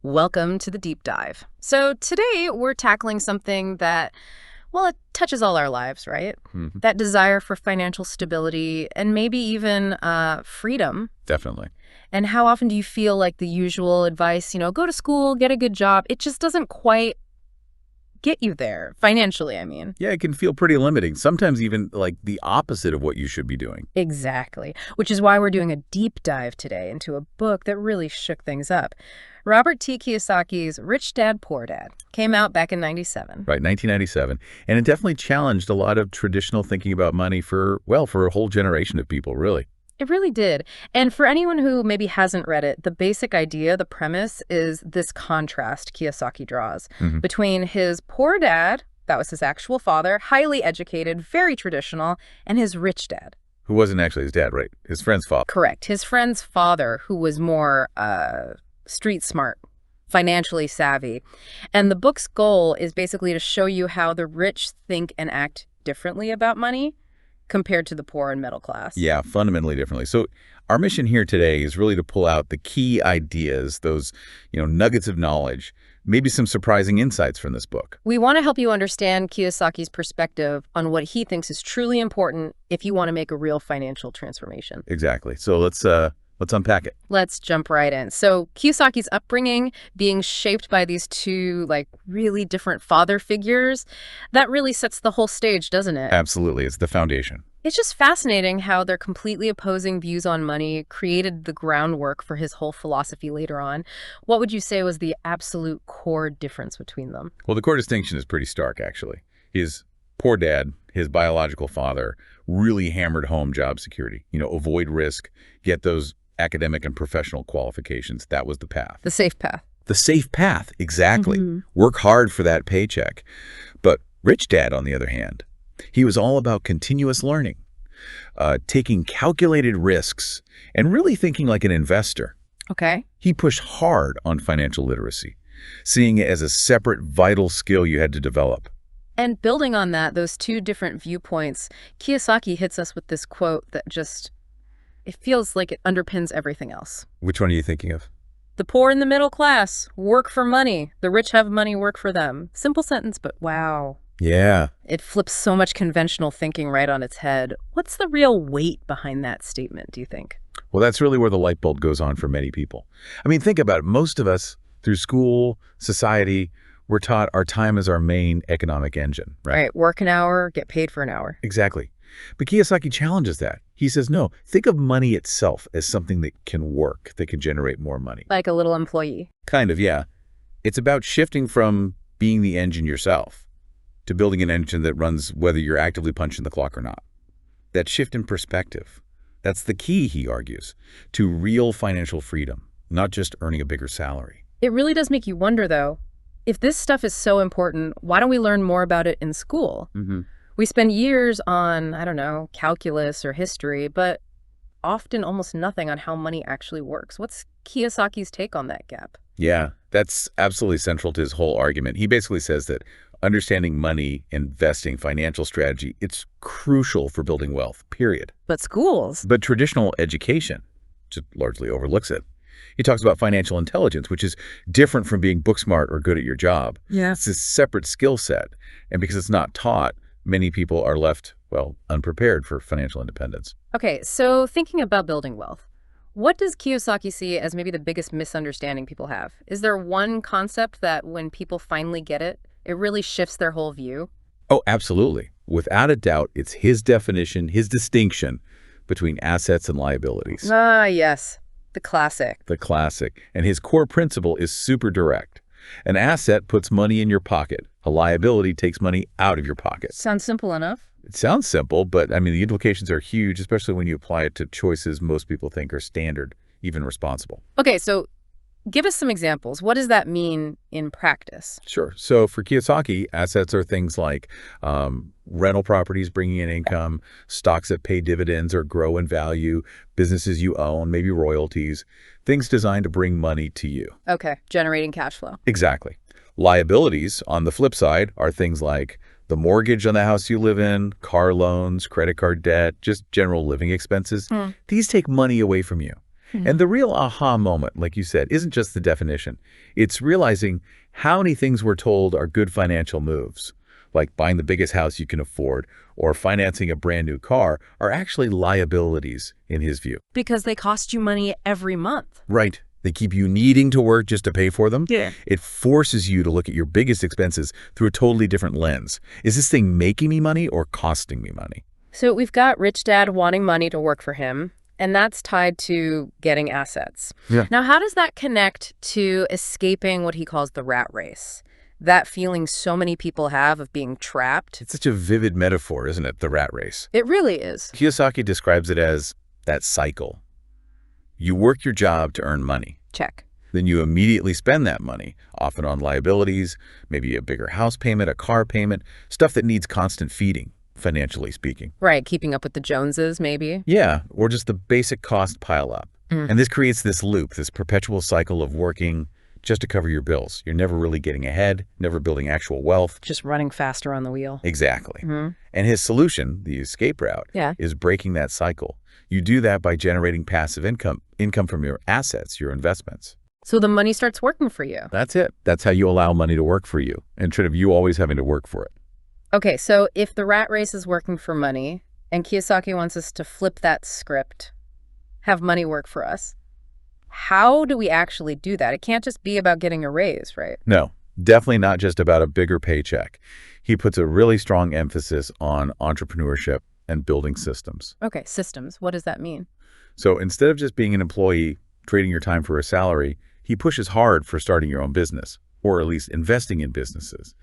Welcome to the deep dive. So today we're tackling something that, well, it touches all our lives, right? That desire for financial stability and maybe even freedom. Definitely. And how often do you feel like the usual advice, go to school, get a good job, it just doesn't quite get you there, financially, I mean. Yeah, it can feel pretty limiting. Sometimes even like the opposite of what you should be doing. Exactly, which is why we're doing a deep dive today into a book that really shook things up. Robert T. Kiyosaki's Rich Dad, Poor Dad came out back in 97. Right, 1997. And it definitely challenged a lot of traditional thinking about money for a whole generation of people, really. It really did. And for anyone who maybe hasn't read it, the basic idea, the premise, is this contrast Kiyosaki draws between his poor dad, that was his actual father, highly educated, very traditional, and his rich dad. Who wasn't actually his dad, right? His friend's father. Correct. His friend's father, who was more street smart, financially savvy. And the book's goal is basically to show you how the rich think and act differently about money compared to the poor and middle class. Yeah, fundamentally differently. So our mission here today is really to pull out the key ideas, those, nuggets of knowledge, maybe some surprising insights from this book. We want to help you understand Kiyosaki's perspective on what he thinks is truly important if you want to make a real financial transformation. Exactly. So let's unpack it. Let's jump right in. So Kiyosaki's upbringing, being shaped by these two really different father figures, that really sets the whole stage, doesn't it? Absolutely. It's the foundation. It's just fascinating how their completely opposing views on money created the groundwork for his whole philosophy later on. What would you say was the absolute core difference between them? Well, the core distinction is pretty stark, actually. His poor dad, his biological father, really hammered home job security. Avoid risk, get those academic and professional qualifications. That was the path. The safe path. The safe path, exactly. Work hard for that paycheck. But rich dad, on the other hand, he was all about continuous learning, taking calculated risks, and really thinking like an investor. Okay. He pushed hard on financial literacy, seeing it as a separate, vital skill you had to develop. And building on that, those two different viewpoints, Kiyosaki hits us with this quote that it feels like it underpins everything else. Which one are you thinking of? The poor and the middle class work for money. The rich have money work for them. Simple sentence, but wow. Yeah. It flips so much conventional thinking right on its head. What's the real weight behind that statement, do you think? Well, that's really where the light bulb goes on for many people. I mean, think about it. Most of us, through school, society, we're taught our time is our main economic engine, right? Right. Work an hour, get paid for an hour. Exactly. But Kiyosaki challenges that. He says, no, think of money itself as something that can work, that can generate more money. Like a little employee. Kind of, yeah. It's about shifting from being the engine yourself to building an engine that runs whether you're actively punching the clock or not. That shift in perspective, that's the key, he argues, to real financial freedom, not just earning a bigger salary. It really does make you wonder, though, if this stuff is so important, why don't we learn more about it in school? We spend years on, I don't know, calculus or history, but often almost nothing on how money actually works. What's Kiyosaki's take on that gap? Yeah, that's absolutely central to his whole argument. He basically says that understanding money, investing, financial strategy, it's crucial for building wealth, period. But schools? But traditional education just largely overlooks it. He talks about financial intelligence, which is different from being book smart or good at your job. Yeah. It's a separate skill set. And because it's not taught, many people are left, unprepared for financial independence. Okay, so thinking about building wealth, what does Kiyosaki see as maybe the biggest misunderstanding people have? Is there one concept that when people finally get it, it really shifts their whole view? Oh, absolutely. Without a doubt, it's his definition, his distinction between assets and liabilities. Ah, yes. The classic. The classic. And his core principle is super direct. An asset puts money in your pocket. A liability takes money out of your pocket. Sounds simple enough. It sounds simple, but the implications are huge, especially when you apply it to choices most people think are standard, even responsible. Okay, so give us some examples. What does that mean in practice? Sure. So for Kiyosaki, assets are things like rental properties bringing in income, stocks that pay dividends or grow in value, businesses you own, maybe royalties, things designed to bring money to you. Okay, generating cash flow. Exactly. Liabilities, on the flip side, are things like the mortgage on the house you live in, car loans, credit card debt, just general living expenses. These take money away from you. And the real aha moment, like you said, isn't just the definition. It's realizing how many things we're told are good financial moves, like buying the biggest house you can afford or financing a brand new car, are actually liabilities in his view. Because they cost you money every month. Right. They keep you needing to work just to pay for them. Yeah. It forces you to look at your biggest expenses through a totally different lens. Is this thing making me money or costing me money? So we've got rich dad wanting money to work for him, and that's tied to getting assets. Yeah. Now, how does that connect to escaping what he calls the rat race? That feeling so many people have of being trapped. It's such a vivid metaphor, isn't it? The rat race. It really is. Kiyosaki describes it as that cycle. You work your job to earn money. Check. Then you immediately spend that money, often on liabilities, maybe a bigger house payment, a car payment, stuff that needs constant feeding, financially speaking. Right, keeping up with the Joneses, maybe. Yeah, or just the basic cost pile up. And this creates this loop, this perpetual cycle of working just to cover your bills. You're never really getting ahead, never building actual wealth. Just running faster on the wheel. Exactly. And his solution, the escape route, is breaking that cycle. You do that by generating passive income from your assets, your investments. So the money starts working for you. That's it. That's how you allow money to work for you, instead of you always having to work for it. Okay, so if the rat race is working for money, and Kiyosaki wants us to flip that script, have money work for us, how do we actually do that? It can't just be about getting a raise, right? No, definitely not just about a bigger paycheck. He puts a really strong emphasis on entrepreneurship and building systems. Okay, systems. What does that mean? So instead of just being an employee, trading your time for a salary, he pushes hard for starting your own business, or at least investing in businesses.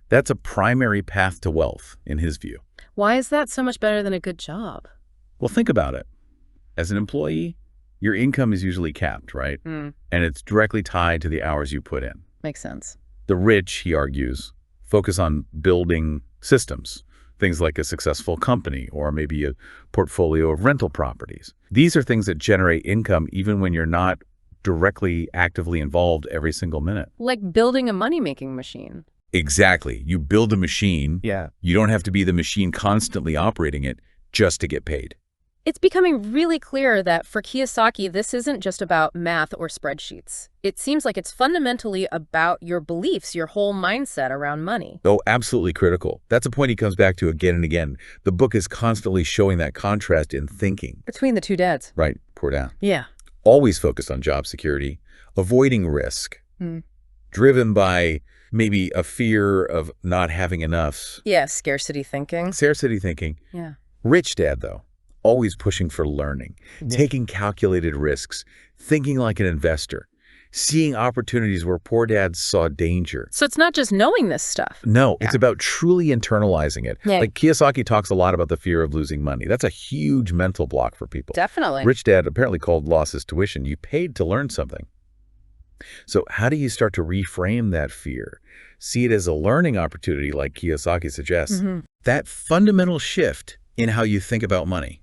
That's a primary path to wealth, in his view. Why is that so much better than a good job? Well, think about it. As an employee, your income is usually capped, right? And it's directly tied to the hours you put in. Makes sense. The rich, he argues, focus on building systems, things like a successful company or maybe a portfolio of rental properties. These are things that generate income even when you're not directly actively involved every single minute. Like building a money-making machine. Exactly. You build a machine. Yeah. You don't have to be the machine constantly operating it just to get paid. It's becoming really clear that for Kiyosaki, this isn't just about math or spreadsheets. It seems like it's fundamentally about your beliefs, your whole mindset around money. Oh, absolutely critical. That's a point he comes back to again and again. The book is constantly showing that contrast in thinking. Between the two dads. Right. Pour down. Yeah. Always focused on job security, avoiding risk, driven by maybe a fear of not having enough. Yeah, scarcity thinking. Scarcity thinking. Yeah. Rich dad, though, always pushing for learning, taking calculated risks, thinking like an investor, seeing opportunities where poor dad saw danger. So it's not just knowing this stuff. No, it's about truly internalizing it. Yeah. Like Kiyosaki talks a lot about the fear of losing money. That's a huge mental block for people. Definitely. Rich dad apparently called losses tuition. You paid to learn something. So how do you start to reframe that fear? See it as a learning opportunity like Kiyosaki suggests. That fundamental shift in how you think about money.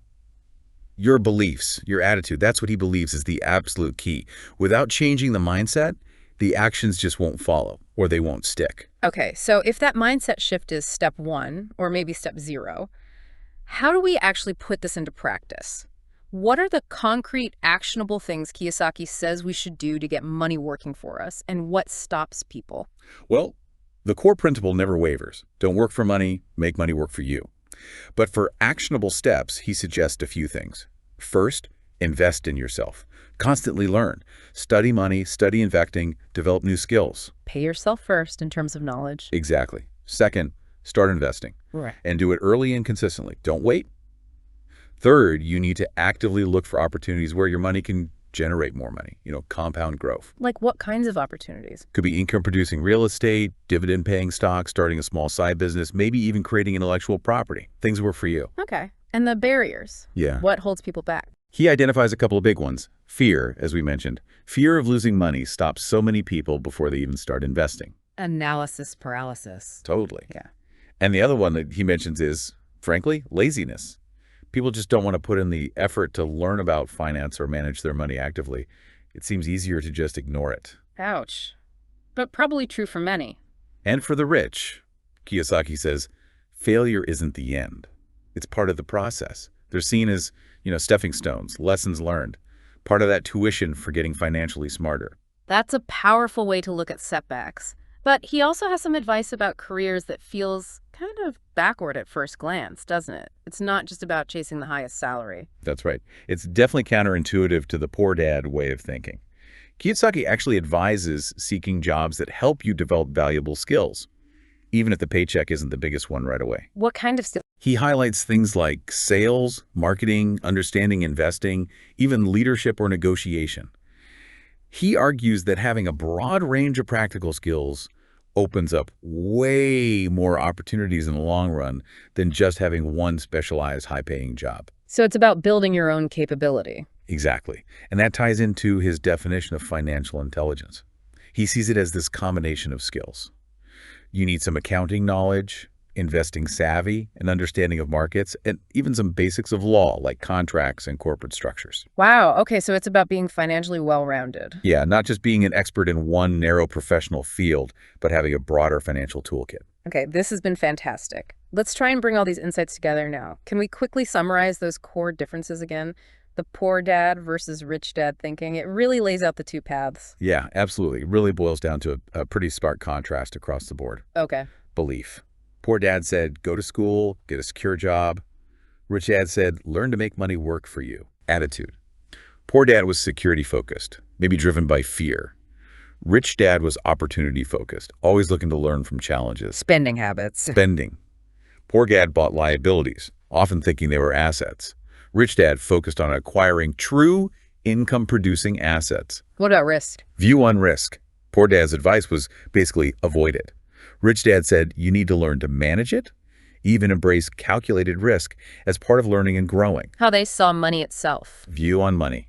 Your beliefs, your attitude, that's what he believes is the absolute key. Without changing the mindset, the actions just won't follow or they won't stick. Okay, so if that mindset shift is step 1 or maybe step 0, how do we actually put this into practice? What are the concrete, actionable things Kiyosaki says we should do to get money working for us, and what stops people? Well, the core principle never wavers. Don't work for money, make money work for you. But for actionable steps, he suggests a few things. First, invest in yourself. Constantly learn. Study money, study investing, develop new skills. Pay yourself first in terms of knowledge. Exactly. Second, start investing. Right. And do it early and consistently. Don't wait. Third, you need to actively look for opportunities where your money can generate more money, compound growth. Like what kinds of opportunities? Could be income-producing real estate, dividend-paying stocks, starting a small side business, maybe even creating intellectual property. Things work for you. Okay. And the barriers? Yeah. What holds people back? He identifies a couple of big ones. Fear, as we mentioned. Fear of losing money stops so many people before they even start investing. Analysis paralysis. Totally. Yeah. And the other one that he mentions is, frankly, laziness. People just don't want to put in the effort to learn about finance or manage their money actively. It seems easier to just ignore it. Ouch. But probably true for many. And for the rich, Kiyosaki says, failure isn't the end. It's part of the process. They're seen as, stepping stones, lessons learned. part of that tuition for getting financially smarter. That's a powerful way to look at setbacks. But he also has some advice about careers that feels kind of backward at first glance, doesn't it? It's not just about chasing the highest salary. That's right. It's definitely counterintuitive to the poor dad way of thinking. Kiyosaki actually advises seeking jobs that help you develop valuable skills, even if the paycheck isn't the biggest one right away. What kind of skill? He highlights things like sales, marketing, understanding investing, even leadership or negotiation. He argues that having a broad range of practical skills opens up way more opportunities in the long run than just having one specialized high-paying job. So it's about building your own capability. Exactly. And that ties into his definition of financial intelligence. He sees it as this combination of skills. You need some accounting knowledge, investing savvy, an understanding of markets, and even some basics of law like contracts and corporate structures. Wow, okay, so it's about being financially well-rounded. Yeah, not just being an expert in one narrow professional field, but having a broader financial toolkit. Okay, this has been fantastic. Let's try and bring all these insights together now. Can we quickly summarize those core differences again? The poor dad versus rich dad thinking. It really lays out the two paths. Yeah, absolutely. It really boils down to a pretty stark contrast across the board. Okay. Belief. Poor dad said, go to school, get a secure job. Rich dad said, learn to make money work for you. Attitude. Poor dad was security focused, maybe driven by fear. Rich dad was opportunity focused, always looking to learn from challenges. Spending habits. Spending. Poor dad bought liabilities, often thinking they were assets. Rich dad focused on acquiring true income-producing assets. What about risk? View on risk. Poor dad's advice was basically avoid it. Rich dad said you need to learn to manage it, even embrace calculated risk as part of learning and growing. How they saw money itself. View on money.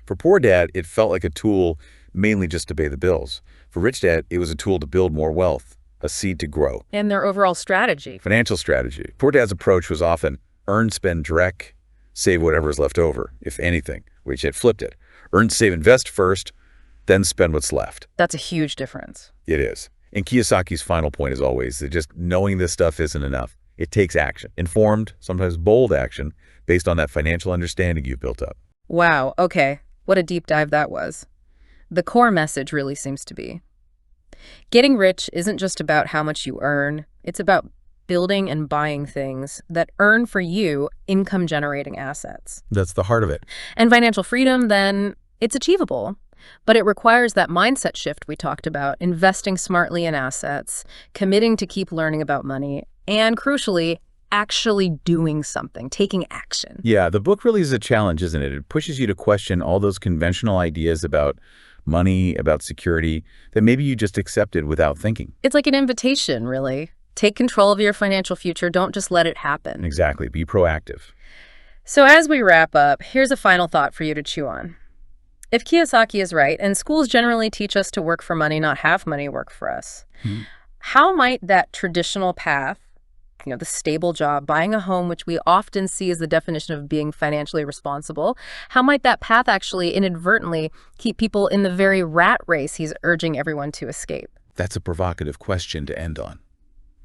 For poor dad, it felt like a tool mainly just to pay the bills. For rich dad, it was a tool to build more wealth, a seed to grow. And their overall strategy. Financial strategy. Poor dad's approach was often earn, spend, direct, save whatever's left over, if anything. Rich dad flipped it. Earn, save, invest first, then spend what's left. That's a huge difference. It is. And Kiyosaki's final point is always that just knowing this stuff isn't enough. It takes action. Informed, sometimes bold action, based on that financial understanding you've built up. Wow, okay. What a deep dive that was. The core message really seems to be, getting rich isn't just about how much you earn. It's about building and buying things that earn for you income-generating assets. That's the heart of it. And financial freedom, then, it's achievable. But it requires that mindset shift we talked about, investing smartly in assets, committing to keep learning about money, and crucially, actually doing something, taking action. Yeah, the book really is a challenge, isn't it? It pushes you to question all those conventional ideas about money, about security, that maybe you just accepted without thinking. It's like an invitation, really. Take control of your financial future. Don't just let it happen. Exactly. Be proactive. So as we wrap up, here's a final thought for you to chew on. If Kiyosaki is right, and schools generally teach us to work for money, not have money work for us, how might that traditional path, the stable job, buying a home, which we often see as the definition of being financially responsible, how might that path actually inadvertently keep people in the very rat race he's urging everyone to escape? That's a provocative question to end on.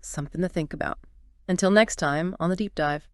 Something to think about. Until next time on The Deep Dive.